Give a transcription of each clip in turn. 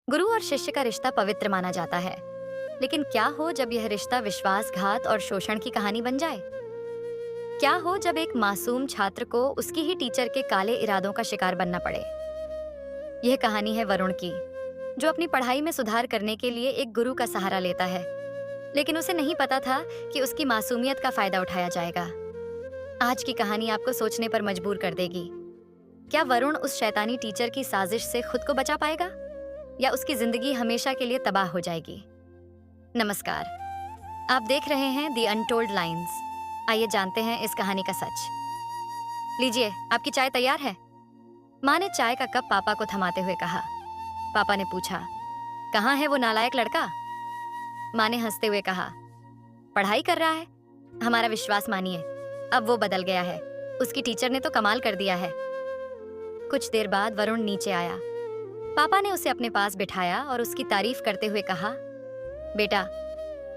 गुरु और शिष्य का रिश्ता पवित्र माना जाता है, लेकिन क्या हो जब यह रिश्ता विश्वासघात और शोषण की कहानी बन जाए? क्या हो जब एक मासूम छात्र को उसकी ही टीचर के काले इरादों का शिकार बनना पड़े? यह कहानी है वरुण की, जो अपनी पढ़ाई में सुधार करने के लिए एक गुरु का सहारा लेता है, लेकिन उसे नहीं पता था कि उसकी मासूमियत का फायदा उठाया जाएगा। आज की कहानी आपको सोचने पर मजबूर कर देगी। क्या वरुण उस शैतानी टीचर की साजिश से खुद को बचा पाएगा, या उसकी जिंदगी हमेशा के लिए तबाह हो जाएगी? नमस्कार, आप देख रहे हैं दी अनटोल्ड लाइन्स। आइए जानते हैं इस कहानी का सच। लीजिए, आपकी चाय तैयार है। माँ ने चाय का कप पापा को थमाते हुए कहा। पापा ने पूछा, कहाँ है वो नालायक लड़का? माँ ने हंसते हुए कहा, पढ़ाई कर रहा है। हमारा विश्वास मानिए, अब वो बदल गया है। उसकी टीचर ने तो कमाल कर दिया है। कुछ देर बाद वरुण नीचे आया। पापा ने उसे अपने पास बिठाया और उसकी तारीफ करते हुए कहा, बेटा,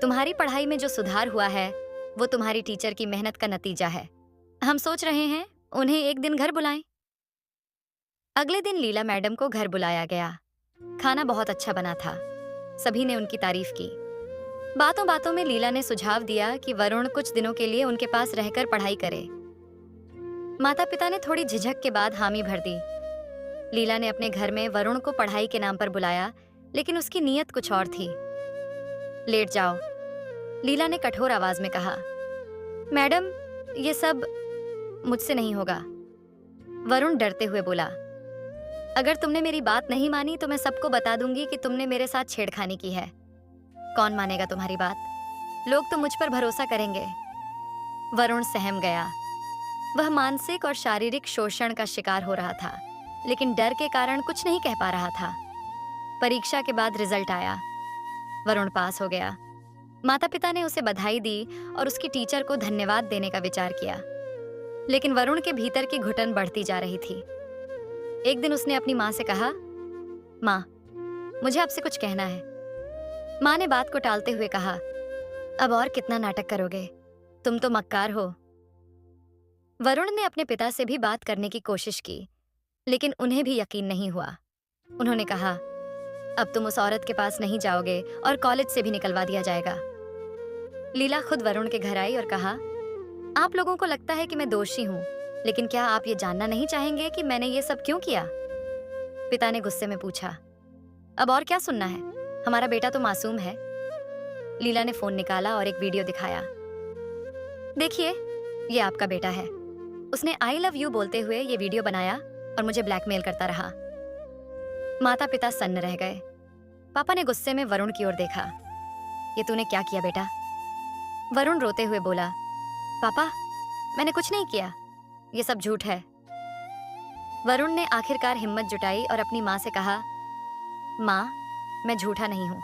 तुम्हारी पढ़ाई में जो सुधार हुआ है वो तुम्हारी टीचर की मेहनत का नतीजा है। हम सोच रहे हैं उन्हें एक दिन घर बुलाएं। अगले दिन लीला मैडम को घर बुलाया गया। खाना बहुत अच्छा बना था। सभी ने उनकी तारीफ की। बातों बातों में लीला ने सुझाव दिया कि वरुण कुछ दिनों के लिए उनके पास रहकर पढ़ाई करे। माता पिता ने थोड़ी झिझक के बाद हामी भर दी। लीला ने अपने घर में वरुण को पढ़ाई के नाम पर बुलाया, लेकिन उसकी नीयत कुछ और थी। लेट जाओ, लीला ने कठोर आवाज में कहा। मैडम, ये सब मुझसे नहीं होगा, वरुण डरते हुए बोला। अगर तुमने मेरी बात नहीं मानी तो मैं सबको बता दूंगी कि तुमने मेरे साथ छेड़खानी की है। कौन मानेगा तुम्हारी बात? लोग तो मुझ पर भरोसा करेंगे। वरुण सहम गया। वह मानसिक और शारीरिक शोषण का शिकार हो रहा था, लेकिन डर के कारण कुछ नहीं कह पा रहा था। परीक्षा के बाद रिजल्ट आया। वरुण पास हो गया। माता पिता ने उसे बधाई दी और उसकी टीचर को धन्यवाद देने का विचार किया, लेकिन वरुण के भीतर की घुटन बढ़ती जा रही थी। एक दिन उसने अपनी माँ से कहा, माँ, मुझे आपसे कुछ कहना है। माँ ने बात को टालते हुए कहा, अब और कितना नाटक करोगे? तुम तो मक्कार हो। वरुण ने अपने पिता से भी बात करने की कोशिश की, लेकिन उन्हें भी यकीन नहीं हुआ। उन्होंने कहा, अब तुम उस औरत के पास नहीं जाओगे और कॉलेज से भी निकलवा दिया जाएगा। लीला खुद वरुण के घर आई और कहा, आप लोगों को लगता है कि मैं दोषी हूँ, लेकिन क्या आप ये जानना नहीं चाहेंगे कि मैंने ये सब क्यों किया? पिता ने गुस्से में पूछा, अब और क्या सुनना है? हमारा बेटा तो मासूम है। लीला ने फोन निकाला और एक वीडियो दिखाया। देखिए, ये आपका बेटा है। उसने आई लव यू बोलते हुए ये वीडियो बनाया और मुझे ब्लैकमेल करता रहा। माता पिता सन्न रह गए। पापा ने गुस्से में वरुण की ओर देखा। ये तूने क्या किया बेटा? वरुण रोते हुए बोला, पापा, मैंने कुछ नहीं किया, ये सब झूठ है। वरुण ने आखिरकार हिम्मत जुटाई और अपनी माँ से कहा, माँ, मैं झूठा नहीं हूँ,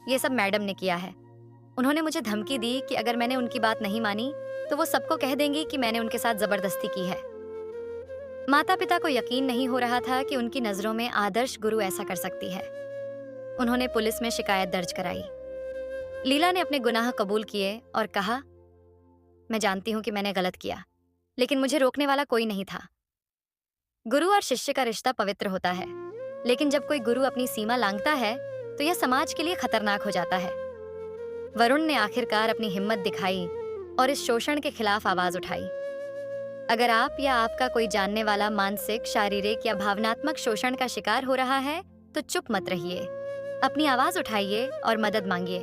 ये सब मैडम ने किया है। उन्होंने मुझे धमकी दी कि अगर मैंने उनकी बात नहीं मानी तो वो सबको कह देंगी कि मैंने उनके साथ जबरदस्ती की है। माता पिता को यकीन नहीं हो रहा था कि उनकी नजरों में आदर्श गुरु ऐसा कर सकती है। उन्होंने पुलिस में शिकायत दर्ज कराई। लीला ने अपने गुनाह कबूल किए और कहा, मैं जानती हूं कि मैंने गलत किया, लेकिन मुझे रोकने वाला कोई नहीं था। गुरु और शिष्य का रिश्ता पवित्र होता है, लेकिन जब कोई गुरु अपनी सीमा लांघता है तो यह समाज के लिए खतरनाक हो जाता है। वरुण ने आखिरकार अपनी हिम्मत दिखाई और इस शोषण के खिलाफ आवाज उठाई। अगर आप या आपका कोई जानने वाला मानसिक, शारीरिक या भावनात्मक शोषण का शिकार हो रहा है तो चुप मत रहिए। अपनी आवाज उठाइए और मदद मांगिए।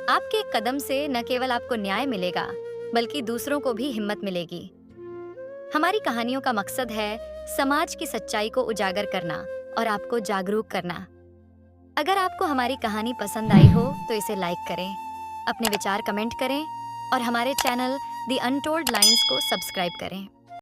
आपके एक कदम से न केवल आपको न्याय मिलेगा, बल्कि दूसरों को भी हिम्मत मिलेगी। हमारी कहानियों का मकसद है समाज की सच्चाई को उजागर करना और आपको जागरूक करना। अगर आपको हमारी कहानी पसंद आई हो तो इसे लाइक करें, अपने विचार कमेंट करें और हमारे चैनल दी अनटोल्ड लाइन्स को सब्सक्राइब करें।